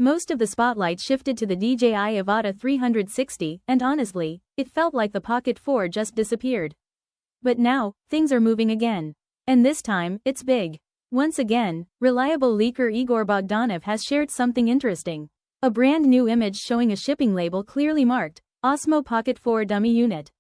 Most of the spotlight shifted to the DJI Avata 360, and honestly, it felt like the Pocket 4 just disappeared. But now, things are moving again. And this time, it's big. Once again, reliable leaker Igor Bogdanov has shared something interesting. A brand new image showing a shipping label clearly marked, Osmo Pocket 4 dummy unit.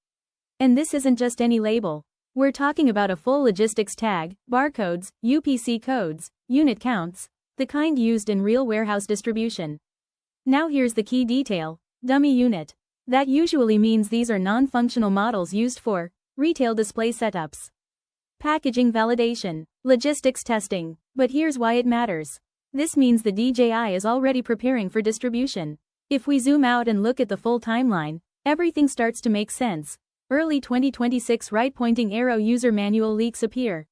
And this isn't just any label. We're talking about a full logistics tag, barcodes, UPC codes, unit counts, the kind used in real warehouse distribution. Now here's the key detail, dummy unit. That usually means these are non-functional models used for retail display setups, packaging validation, logistics testing. But here's why it matters. This means the DJI is already preparing for distribution. If we zoom out and look at the full timeline, everything starts to make sense. Early 2026 right-pointing arrow user manual leaks appear.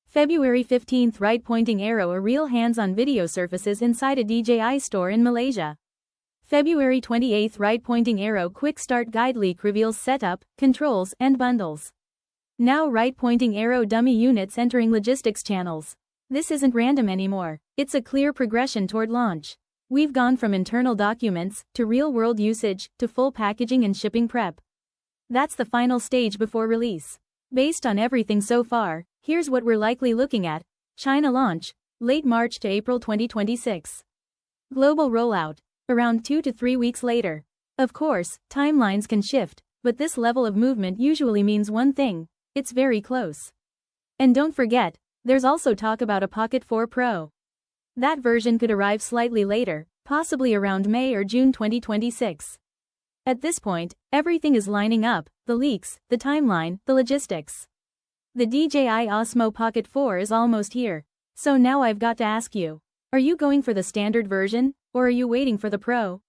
February 15 right-pointing arrow a real hands-on video surfaces inside a DJI store in Malaysia. February 28 right-pointing arrow quick start guide leak reveals setup, controls, and bundles. Now right-pointing arrow dummy units entering logistics channels. This isn't random anymore, it's a clear progression toward launch. We've gone from internal documents, to real-world usage, to full packaging and shipping prep. That's the final stage before release. Based on everything so far, here's what we're likely looking at. China launch, late March to April 2026. Global rollout, around 2 to 3 weeks later. Of course, timelines can shift, but this level of movement usually means one thing, it's very close. And don't forget, there's also talk about a Pocket 4 Pro. That version could arrive slightly later, possibly around May or June 2026. At this point, everything is lining up, the leaks, the timeline, the logistics. The DJI Osmo Pocket 4 is almost here. So now I've got to ask you, are you going for the standard version, or are you waiting for the Pro?